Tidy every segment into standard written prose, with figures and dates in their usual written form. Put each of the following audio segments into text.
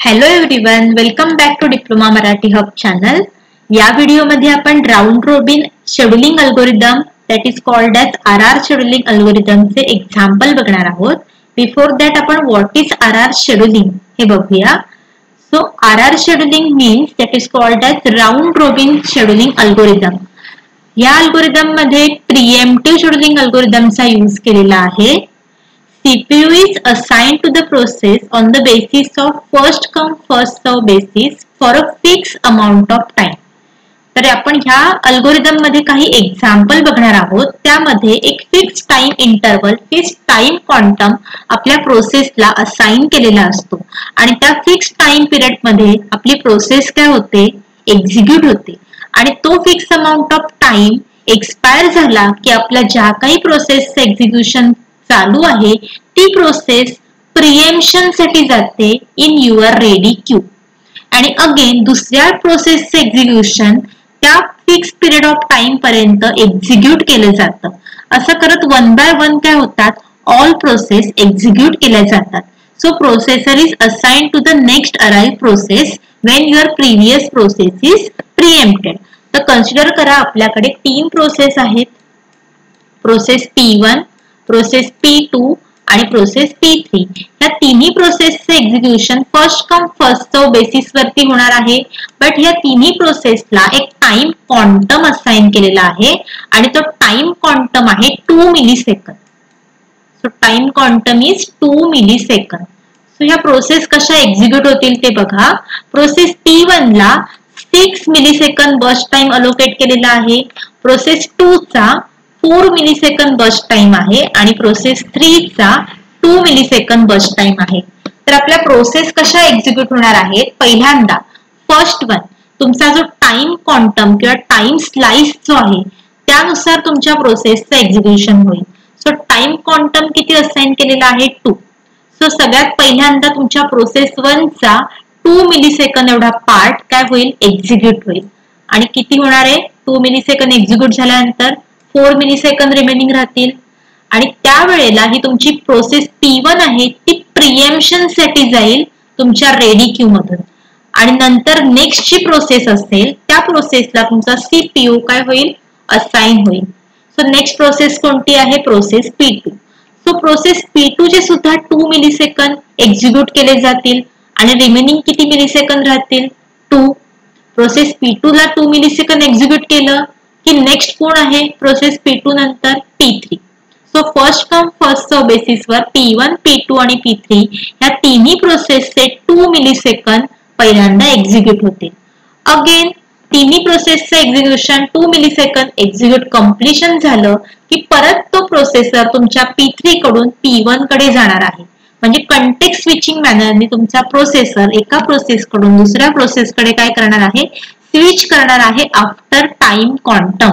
Hello everyone, welcome back to diploma Marathi hub channel. या व्हिडिओमध्ये आपण round robin scheduling algorithm that is called as RR scheduling अल्गोरिदमचे example बघणार आहोत. Before that आपण व्हॉट इज RR शेड्यूलिंग हे बघूया. So RR scheduling means that is called as round robin scheduling algorithm. या अल्गोरिदम मध्ये प्रिएम्प्टिव्ह शेड्यूलिंग अल्गोरिदमचा यूज केलेला आहे. CPU is assigned to the process on the basis of first come first serve basis for a fixed amount of time. तर आपण ह्या algorithm मध्ये काही example बघणार आहोत. त्यामध्ये एक fix time interval, fix time quantum आपल्या प्रोसेसला असाइन केलेला असतो आणि त्या फिक्स टाइम पिरियड मध्ये आपली प्रोसेस काय होते, एक्झिक्यूट होते आणि तो fix amount of time expire झाला की आपल्या ज्या काही प्रोसेसचं एक्झिक्युशन चालू आहे ती प्रोसेस प्रिएम्प्शन साठी जाते इन युअर रेडी क्यू आणि अगेन दुसऱ्या प्रोसेसचे एक्झिक्युशन त्या फिक्स पिरियड ऑफ टाइम पर्यंत एक्झिक्यूट केलं जातं. असं करत वन बाय वन काय होतात, ऑल प्रोसेस एक्झिक्यूट केल्या जातात. So processor is assigned to the next arrive process when your previous process is preempted. तर कन्सिडर करा आपल्याकडे 3 प्रोसेस आहेत, प्रोसेस P1, प्रोसेस P2 आणि प्रोसेस P3. ह्या तिन्ही प्रोसेसचं execution first come first serve basis वरती होणार आहे. बट ह्या तिन्ही प्रोसेसला एक टाइम क्वांटम असाइन केलेला आहे आणि तो टाइम क्वांटम आहे 2 millisecond. So time quantum is 2 millisecond. So ह्या प्रोसेस कशा एक्झिक्यूट होतील ते बघा. प्रोसेस P1 ला 6 मिलीसेकंद बर्स्ट टाइम अलोकेट केलेला आहे. प्रोसेस 2 चा 4 मिलीसेकंद बर्स्ट टाइम आहे आणि प्रोसेस 3 चा 2 मिलीसेकंद बर्स्ट टाइम आहे. तर आपल्या प्रोसेस कशा एक्झिक्यूट होणार आहेत. पहिल्यांदा फर्स्ट वन, तुमचा जो टाइम क्वांटम किंवा टाइम स्लाइस जो आहे त्यानुसार तुमच्या प्रोसेसचं एक्झिक्युशन होईल. सो टाइम क्वांटम किती असाइन केलेला आहे, 2. सो सगळ्यात पहिल्यांदा तुमच्या प्रोसेस 1 चा 2 मिलीसेकंद एवढा पार्ट काय होईल, एक्झिक्यूट होईल आणि किती होणार आहे, 2 मिलीसेकंद एक्झिक्यूट झाल्यानंतर 4 मिलीसेकंद रिमेनिंग राहतील आणि त्यावेळेला ही तुमची प्रोसेस P1 आहे ती प्रिएम्प्शन साठी जाईल तुमच्या रेडी क्यू मधून आणि नंतर नेक्स्ट जी प्रोसेस असेल त्या प्रोसेसला तुमचा CPU काय होईल, असाइन होईल. सो नेक्स्ट प्रोसेस कोणती आहे, process P2. So process P2 चे सुद्धा 2 मिलीसेकंद एक्झिक्यूट केले जातील आणि रिमेनिंग किती मिलीसेकंद राहतील, 2. प्रोसेस P2 ला 2 मिलीसेकंद एक्झिक्यूट केलं की नेक्स्ट कोण आहे, प्रोसेस P2 नंतर P3. So first come first सर्व बेसिसवर P1, P2 आणि P3 ह्या तिन्ही प्रोसेसचे 2 मिलीसेकंद पहिल्यांदा एक्झिक्यूट होते. अगेन तिन्ही प्रोसेसचं एक्झिक्युशन 2 मिलीसेकंद एक्झिक्यूट कम्प्लिशन झालं की परत तो प्रोसेसर तुमच्या P3 कडून P1 कडे जाणार आहे. म्हणजे कंटेक्स्ट स्विचिंग मॅनरने तुमचा प्रोसेसर एका प्रोसेस कडून दुसऱ्या प्रोसेसकडे काय करणार आहे, स्विच करणार आहे आफ्टर टाइम क्वांटम.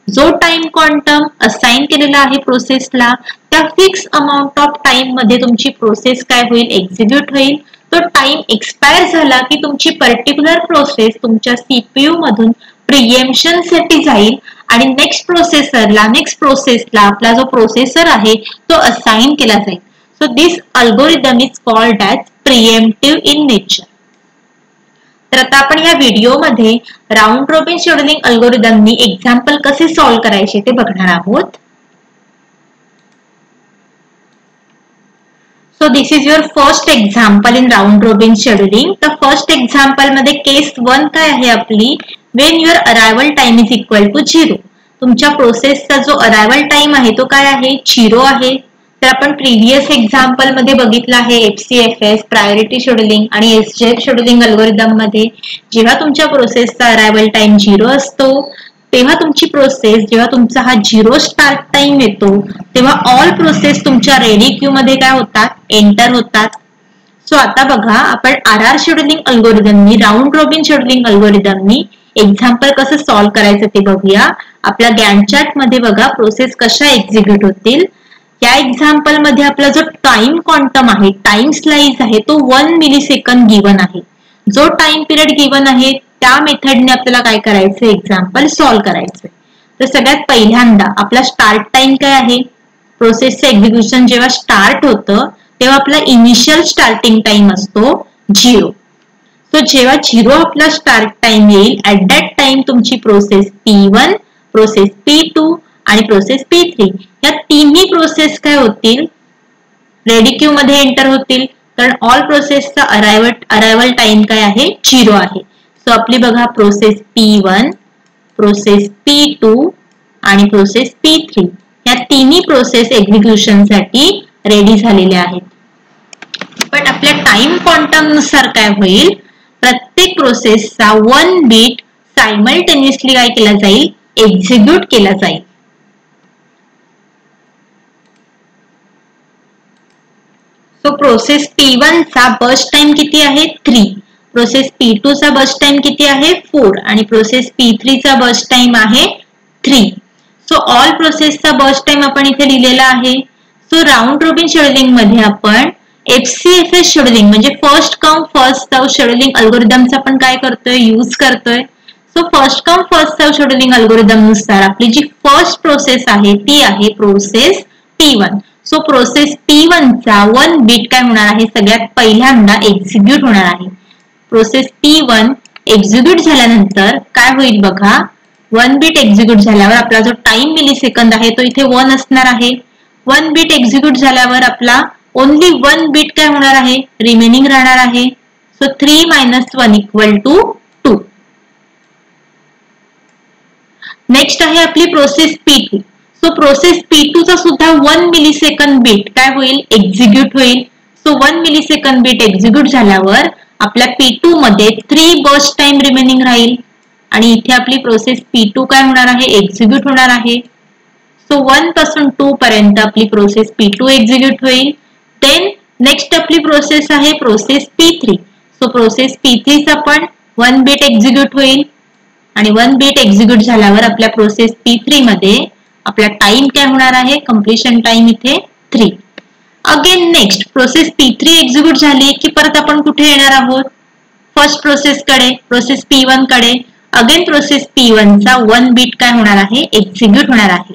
जो टाइम क्वांटम असाइन केलेला आहे प्रोसेसला त्या फिक्स अमाउंट ऑफ टाइम मध्ये तुमची प्रोसेस काय होईल, एक्झिक्यूट होईल. तो टाइम एक्सपायर झाला की तुमची पर्टिक्युलर प्रोसेस तुमच्या CPU मधून प्रिएम्प्शन साठी जाईल आणि नेक्स्ट प्रोसेसला आपला जो प्रोसेसर आहे तो असाइन केला जाईल. So this algorithm is called as preemptive in nature. तर आता आपण या व्हिडिओमध्ये राउंड रॉबिन शेड्यूलिंग अल्गोरिदमनी एक्झाम्पल कसे सॉल्व्ह करायचे ते बघणार आहोत. So this is your first example in round robin scheduling. तर फर्स्ट एक्झाम्पल मध्ये केस 1 काय आहे आपली, when your arrival time is equal to 0. तुमच्या प्रोसेसचा जो अरायवल टाइम आहे तो काय आहे, 0 आहे. तर आपण प्रिव्हियस एक्झाम्पल मध्ये बघितलं आहे FCFS, प्रायोरिटी शेड्यूलिंग आणि SJF शेड्यूलिंग अल्गोरिदम मध्ये जेव्हा तुमच्या प्रोसेसचा अरायवल टाइम 0 असतो तेव्हा तुमची प्रोसेस, जेव्हा तुमचा हा 0 स्टार्ट टाइम येतो तेव्हा ऑल प्रोसेस तुमच्या रेडी क्यू मध्ये काय होतात, एंटर होतात. सो आता बघा आपण RR शेड्यूलिंग अल्गोरिदमनी, राउंड रॉबिन शेड्यूलिंग अल्गोरिदमनी एक्झाम्पल कसं सॉल्व्ह करायचं ते बघूया. आपल्या गॅन्ट चार्ट मध्ये बघा प्रोसेस कशा एक्झिक्यूट होतील. या एक्झाम्पल मध्ये आपला जो टाइम क्वांटम आहे, टाइम स्लाइस आहे तो 1 मिलीसेकंद गिवन आहे. जो टाइम पिरियड गिवन आहे त्या मेथडने आपल्याला काय करायचं, एक्झाम्पल सॉल्व्ह करायचं. तर सगळ्यात पहिल्यांदा आपला स्टार्ट टाइम काय आहे, प्रोसेसचं एक्झिक्युशन जेव्हा स्टार्ट होतं तेव्हा आपला इनिशियल स्टार्टिंग टाइम असतो 0. सो जेव्हा 0 आपला स्टार्ट टाइम येईल ऍट दॅट टाइम तुमची प्रोसेस P1, प्रोसेस P2 आणि प्रोसेस P3 या तिन्ही प्रोसेस काय होतील, रेडी क्यू मध्ये एंटर होतील, कारण ऑल प्रोसेसचा अरायवल टाइम काय आहे, 0 आहे. सो आपली बघा प्रोसेस P1, प्रोसेस P2 आणि प्रोसेस P3 या तिन्ही प्रोसेस एक्झिक्युशन साठी रेडी झालेल्या आहेत. पण आपल्या टाइम क्वांटम नुसार काय होईल, प्रत्येक प्रोसेसचा 1 बीट सायमल्टेनियसली काय केला जाईल, एक्झिक्यूट केला जाईल. सो प्रोसेस P1 चा बर्स्ट टाइम किती आहे, 3. प्रोसेस P2 चा बर्स्ट टाइम किती आहे, 4 आणि प्रोसेस P3 चा बर्स्ट टाइम आहे 3. सो ऑल प्रोसेसचा बर्स्ट टाइम आपण इथे लिहिलेला आहे. सो राऊंड रोबिन शेड्यूलिंग मध्ये आपण FCFS शेड्यूलिंग म्हणजे first come first serve scheduling अल्गोरिदमचा आपण काय करतोय, यूज करतोय. So first come first serve scheduling algorithm नुसार आपली जी फर्स्ट प्रोसेस आहे ती आहे process P1. So process P1 चा 1 बीट काय होणार आहे, सगळ्यात पहिल्यांदा एक्झिक्यूट होणार आहे. प्रोसेस P1 एक्झिक्यूट झाल्यानंतर काय होईल बघा, 1 बीट एक्झिक्यूट झाल्यावर आपला जो टाइम मिलीसेकंद आहे तो इथे 1 असणार आहे. 1 बीट एक्झिक्यूट झाल्यावर आपला ओनली 1 बीट काय होणार आहे, रिमेनिंग राहणार आहे. सो 3 - 1 = 2. नेक्स्ट आहे आपली process P2. So process P2 चा सुद्धा 1 मिलीसेकंद बीट काय होईल, एक्झिक्यूट होईल. सो 1 मिलीसेकंद बीट एक्झिक्यूट झाल्यावर आपल्या P2 मध्ये 3 बर्स्ट टाइम रिमेनिंग राहील आणि इथे आपली प्रोसेस P2 काय होणार आहे, एक्झिक्यूट होणार आहे. सो 1 पासून 2 पर्यंत आपली प्रोसेस P2 एक्झिक्यूट होईल. देन नेक्स्ट आपली प्रोसेस आहे process P3. So process P3 चा पण 1 बीट एक्झिक्यूट होईल आणि 1 बीट एक्झिक्यूट झाल्यावर आपल्या प्रोसेस P3 मध्ये आपला टाइम काय होणार आहे, कंप्लीशन टाइम इथे 3. Again next process P3 execute झाली की परत आपण कुठे येणार आहोत, फर्स्ट प्रोसेस कडे, प्रोसेस P1 कडे. अगेन प्रोसेस P1 चा 1 बीट काय होणार आहे, एक्झिक्यूट होणार आहे.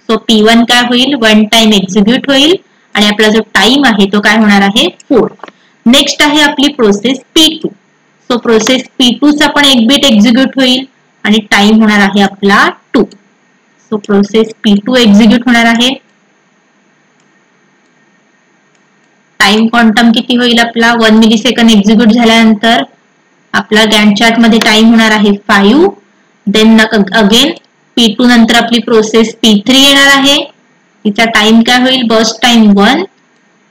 सो P1 काय होईल, 1 टाइम एक्झिक्यूट होईल आणि आपला जो टाइम आहे तो काय होणार आहे, 4. नेक्स्ट आहे आपली process P2. So process P2 चा पण 1 बीट एक्झिक्यूट होईल आणि टाइम होणार आहे आपला 2. सो प्रोसेस P2 एक्झिक्यूट होणार आहे. टाइम क्वांटम किती होईल आपला, 1 मिलीसेकंद एक्झिक्यूट झाल्यानंतर आपला गॅन्ट चार्ट मध्ये टाइम होणार आहे 5. देन अगेन P2 नंतर आपली प्रोसेस P3 येणार आहे. तिचा टाइम काय होईल, बर्स्ट टाइम 1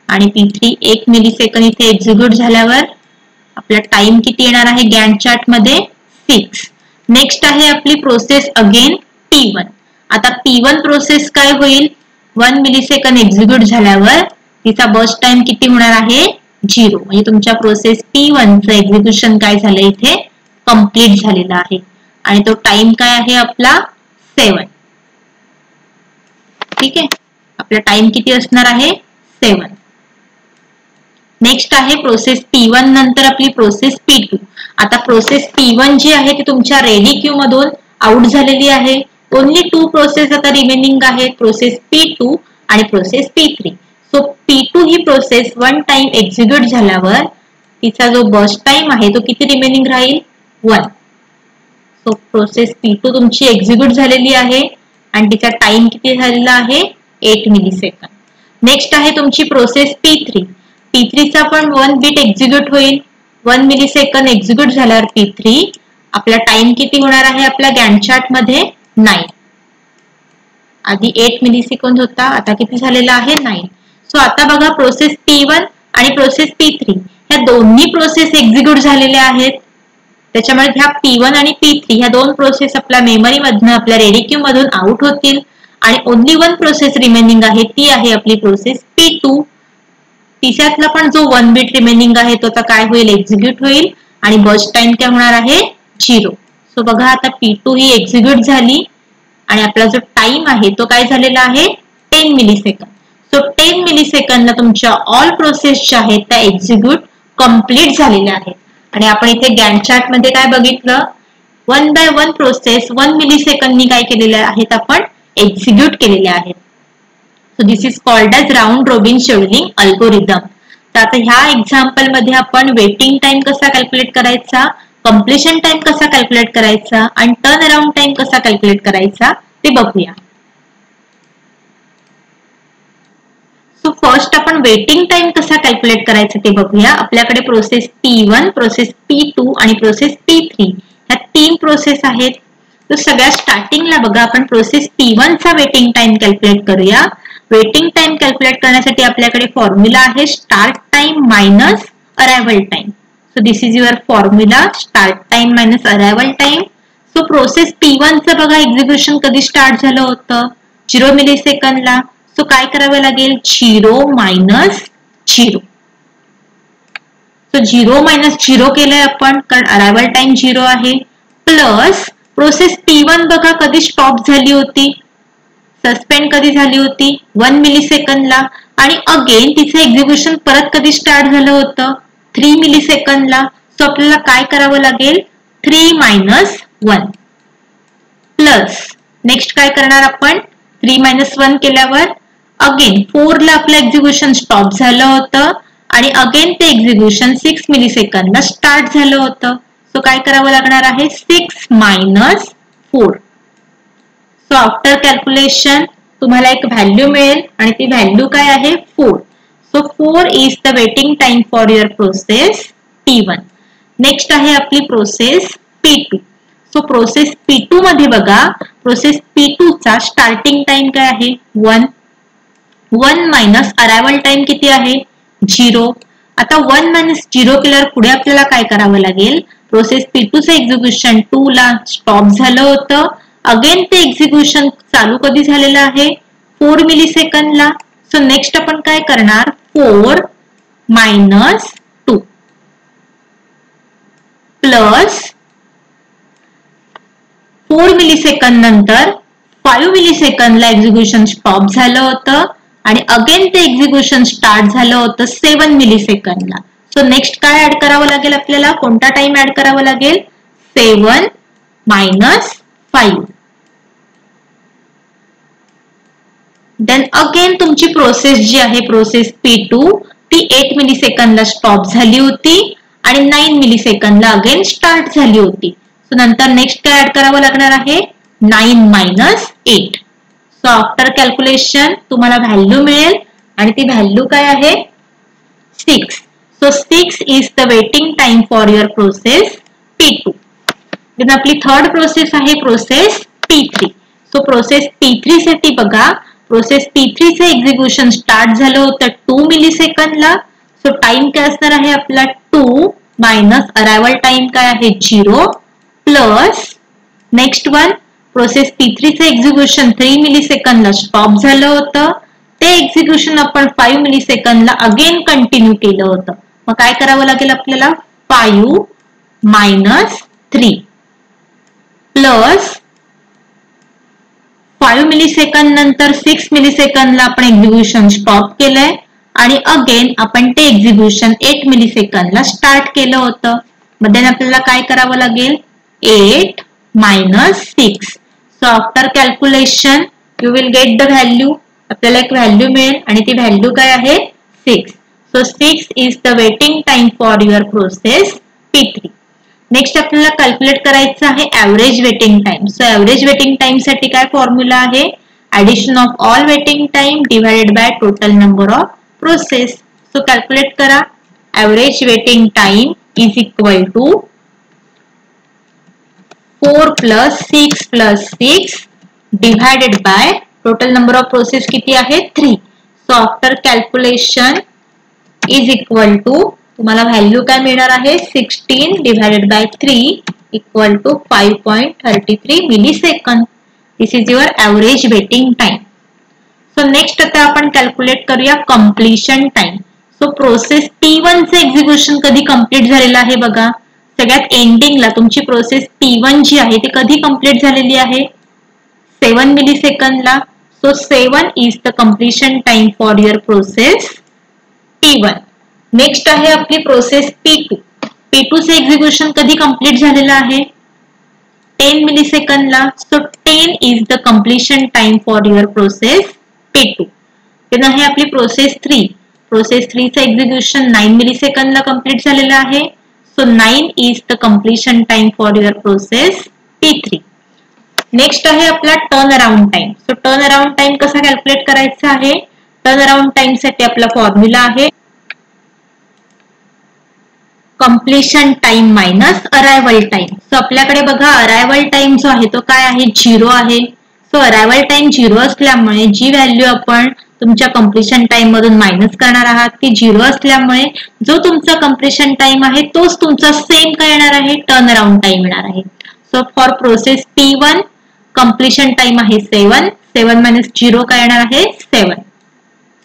आणि P3 1 मिलीसेकंद इथे एक्झिक्यूट झाल्यावर आपला टाइम किती येणार आहे गॅन्ट चार्ट मध्ये 6. नेक्स्ट आहे आपली प्रोसेस अगेन P1. आता P1 प्रोसेस काय होईल, 1 मिलीसेकंद एक्झिक्यूट झाल्यावर तिचा बर्स्ट टाइम किती होणार आहे, 0. म्हणजे तुमच्या प्रोसेस P1 चं एक्झिक्युशन काय झालं इथे, कंप्लीट झालेला आहे आणि तो टाइम काय आहे आपला 7. ठीक आहे, आपला टाइम किती असणार आहे, 7. नेक्स्ट आहे प्रोसेस P1 नंतर आपली प्रोसेस P2. आता प्रोसेस P1 जी आहे ती तुमच्या रेडी क्यू मधून आउट झालेली आहे. ओनली 2 प्रोसेस आता रिमेनिंग आहेत, प्रोसेस P2 आणि प्रोसेस P3. सो P2 ही प्रोसेस 1 टाइम एक्झिक्यूट झाल्यावर तिचा जो बर्स्ट टाइम आहे तो किती रिमेनिंग राहील, 1. सो प्रोसेस P2 तुमची एक्झिक्यूट झालेली आहे आणि तिचा टाइम किती झालेला आहे, 8 मिलीसेकंद. नेक्स्ट आहे तुमची प्रोसेस P3. P3 चा पण 1 बीट एक्झिक्यूट होईल. 1 मिलीसेकंद एक्झिक्यूट झाल्यावर P3 आपला टाइम किती होणार आहे आपल्या गॅन्ट चार्ट मध्ये 9. आधी 8 मिलीसेकंद होता, आता किती झालेला आहे 9. सो आता बघा प्रोसेस P1 आणि प्रोसेस P3 ह्या दोन्ही प्रोसेस एक्झिक्यूट झालेल्या आहेत. त्याच्यामुळे ह्या P1 आणि P3 ह्या 2 प्रोसेस आपल्या मेमरी मधून आपल्या रेडी क्यू मधून आउट होतील आणि ओनली 1 प्रोसेस रिमेनिंग आहे ती आहे आपली प्रोसेस P2. तिसऱ्यातला पण जो 1 बीट रिमेनिंग आहे तो आता काय होईल, एक्झिक्यूट होईल आणि बर्स्ट टाइम काय होणार आहे, 0. सो बघा आता P2 ही एक्झिक्यूट झाली आणि आपला जो टाइम आहे तो काय झालेला आहे, 10 मिलीसेकंद. सो 10 मिलीसेकंदला तुमच्या ऑल प्रोसेस ज्या आहेत त्या एक्झिक्यूट कंप्लीट झालेल्या आहेत. आणि आपण इथे गॅन्ट चार्ट मध्ये काय बघितलं, 1 बाय 1 प्रोसेस 1 मिलीसेकंदनी काय केलेल्या आहेत, आपण एक्झिक्यूट केलेल्या आहेत. So this is called as round robin scheduling algorithm. तर आता ह्या एक्झाम्पल मध्ये आपण वेटिंग टाइम कसा कॅल्क्युलेट करायचा, कम्प्लिशन टाइम कसा कॅल्क्युलेट करायचा आणि टर्न अराउंड टाइम कसा कॅल्क्युलेट करायचा ते बघूया. सो फर्स्ट आपण वेटिंग टाइम कसा कॅल्क्युलेट करायचा ते बघूया. आपल्याकडे प्रोसेस P1, प्रोसेस P2 आणि प्रोसेस P3 ह्या 3 प्रोसेस आहेत. तर सगळ्या स्टार्टिंगला बघा आपण प्रोसेस P1 चा वेटिंग टाइम कॅल्क्युलेट करूया. वेटिंग टाइम कॅल्क्युलेट करण्यासाठी आपल्याकडे फॉर्म्युला आहे start time minus arrival time. So this is your formula, start time minus arrival time. So process P1 चं बघा एक्झिक्युशन कधी स्टार्ट झालं होतं, 0 मिली सेकंदला. सो काय करावं लागेल, 0 मायनस 0. सो 0 मायनस 0 केलंय आपण कारण अरायवल टाइम 0 आहे. प्लस प्रोसेस P1 बघा कधी स्टॉप झाली होती, सस्पेंड कधी झाली होती, 1 मिली सेकंदला. आणि अगेन तिचं एक्झिक्युशन परत कधी स्टार्ट झालं होतं, 3 मिली सेकंदला. सो आपल्याला काय करावं लागेल, 3 मायनस 1 प्लस नेक्स्ट काय करणार आपण, 3 मायनस 1 केल्यावर अगेन 4 ला आपलं एक्झिक्युशन स्टॉप झालं होतं आणि अगेन ते एक्झिक्युशन 6 मिली सेकंदला स्टार्ट झालं होतं. सो काय करावं लागणार आहे, 6 मायनस 4. सो आफ्टर कॅल्क्युलेशन तुम्हाला एक व्हॅल्यू मिळेल आणि ती व्हॅल्यू काय आहे, 4. So 4 is the waiting time for your process P1. Next आहे आपली process P2. So process P2 मध्ये बघा प्रोसेस P2 चा स्टार्टिंग टाइम काय आहे, 1 मायनस अरायवल टाइम किती आहे, 0. आता 1 मायनस 0 केल्यावर पुढे आपल्याला काय करावं लागेल, प्रोसेस P2 चं एक्झिक्युशन 2 ला स्टॉप झालं होतं. अगेन ते एक्झिक्युशन चालू कधी झालेलं आहे, 4 मिली सेकंदला. सो नेक्स्ट आपण काय करणार, 4 मायनस 2 प्लस 4 मिली सेकंद नंतर 5 मिली सेकंदला एक्झिक्युशन स्टॉप झालं होतं आणि अगेन ते एक्झिक्युशन स्टार्ट झालं होतं 7 मिली सेकंदला. सो नेक्स्ट काय ऍड करावं लागेल आपल्याला, कोणता टाइम ऍड करावा लागेल, 7 मायनस 5. देन अगेन तुमची प्रोसेस जी आहे प्रोसेस P2 ती 8 मिली सेकंदला स्टॉप झाली होती आणि 9 मिली सेकंदला अगेन स्टार्ट झाली होती. सो नंतर नेक्स्ट काय ऍड करावं लागणार आहे, 9 मायनस 8. सो आफ्टर कॅल्क्युलेशन तुम्हाला व्हॅल्यू मिळेल आणि ती व्हॅल्यू काय आहे, 6. So 6 is the waiting time for your process P2. Then आपली थर्ड प्रोसेस आहे process P3. So process P3 साठी बघा प्रोसेस P3 चे एक्झिक्युशन स्टार्ट झालं होतं 2 मिली सेकंदला. सो टाइम काय असणार आहे आपला, 2 मायनस अरायवल टाइम काय आहे, 0 plus next one process P3 चे एक्झिक्युशन 3 मिली सेकंदला स्टॉप झालं होतं. ते एक्झिक्युशन आपण 5 मिली सेकंदला अगेन कंटिन्यू केलं होतं. मग काय करावं लागेल आपल्याला, 5 मायनस 3 प्लस 5 मिली सेकंद नंतर 6 मिली सेकंदला आपण एक्झिक्युशन स्टॉप केलंय आणि अगेन आपण ते एक्झिक्युशन 8 मिली सेकंदला स्टार्ट केलं होतं. मग आपल्याला काय करावं लागेल, 8 minus 6. So after calculation you will get the value. आपल्याला एक व्हॅल्यू मिळेल आणि ती व्हॅल्यू काय आहे, 6. So 6 is the waiting time for your process P3. Next आपल्याला कॅल्क्युलेट करायचं आहे average waiting time. So average waiting time साठी काय फॉर्म्युला आहे, addition of all waiting time divided by total number of process. So calculate करा, average waiting time is equal to 4 plus 6 plus 6 divided by total number of process किती आहे, 3. So after calculation is equal to तुम्हाला value काय मिळणार आहे, 16 divided by 3 equal to 5.33 millisecond. This is your average waiting time. So next आता आपण calculate करूया completion time. So process P1 चे एक्झिक्युशन कधी कंप्लीट झालेलं आहे बघा, सगळ्यात एंडिंगला तुमची प्रोसेस P1 जी आहे ती कधी कंप्लीट झालेली आहे, 7 मिली सेकंदला. So 7 is the completion time for your process P1. Next आहे आपली प्रोसेस P2. P2 चे एक्झिक्युशन कधी कंप्लीट झालेलं आहे, 10 मिली सेकंदला. So 10 is the completion time for your process P2. Then आहे आपली प्रोसेस 3. प्रोसेस 3 चं एक्झिक्युशन 9 मिलीसेकंदला कंप्लीट झालेलं आहे. So 9 is the completion time for your process P3. Next आहे आपला turn around time. So turn around time कसा calculate करायचा आहे? टर्न अराउंड टाइम साठी आपला फॉर्म्युला आहे completion time minus arrival time. So आपल्याकडे बघा अरायवल टाइम जो आहे तो काय आहे? 0 आहे. सो अरायवल टाइम 0 असल्यामुळे जी व्हॅल्यू आपण तुमच्या कंप्लीशन टाइम मधून मायनस करणार आहात ती 0 असल्यामुळे जो तुमचा कंप्लीशन टाइम आहे तोच तुमचा सेम काय येणार आहे? टर्न अराउंड टाइम येणार आहे. So for process P1 completion time आहे 7. 7 मायनस 0 काय येणार आहे? 7.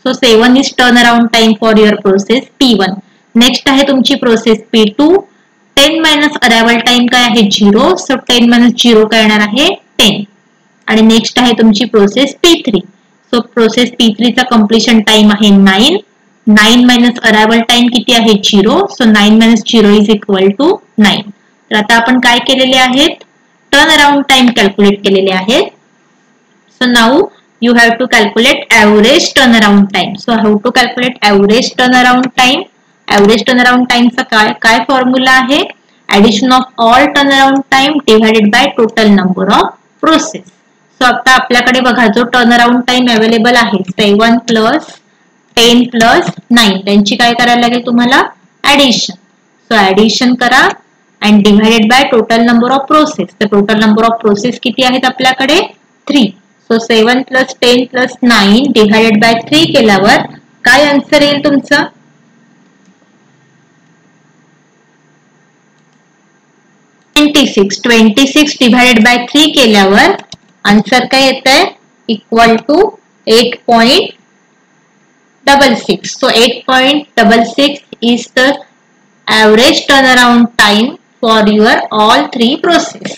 So 7 is turn around time for your process P1. Next आहे तुमची process P2. 10 minus arrival time काय आहे? 0. सो 10 मायनस 0 काय येणार आहे? 10. आणि नेक्स्ट आहे तुमची process P3. So process P3 चा कंप्लीशन टाइम आहे 9. 9 मायनस अरायवल टाइम किती आहे? 0. So 9 minus 0 is equal to 9. तर आता आपण काय केलेले आहेत? टर्न अराउंड टाइम कॅल्क्युलेट केलेले आहेत. So now you have to calculate average turnaround time. So how to calculate average turnaround time? Average turnaround time चा काय फॉर्म्युला आहे? Addition of all turnaround time divided by total number of process. So आता आपल्याकडे बघा जो turnaround time available आहे 7 plus 10 plus 9 त्यांची काय करायला लागेल तुम्हाला? Addition. So addition करा and divided by total number of process. तर total number of process किती आहेत आपल्याकडे? 3. So 7 plus 10 plus 9 divided by 3 केल्यावर काय आन्सर येईल तुमचं? 26. 26 divided by 3 केल्यावर आन्सर काय येतंय? Equal to 8.66. So 8.66 is the average turnaround time for your all 3 process.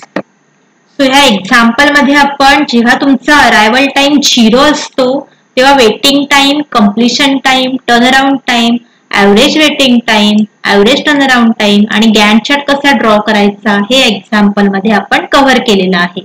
So ह्या एक्झाम्पल मध्ये आपण जेव्हा तुमचा अरायवल टाइम 0 असतो तेव्हा waiting time, completion time, turn around time, average waiting time, average turn around time आणि गॅंट चार्ट कसा draw करायचा हे एक्झाम्पल मध्ये आपण कव्हर केलेलं आहे.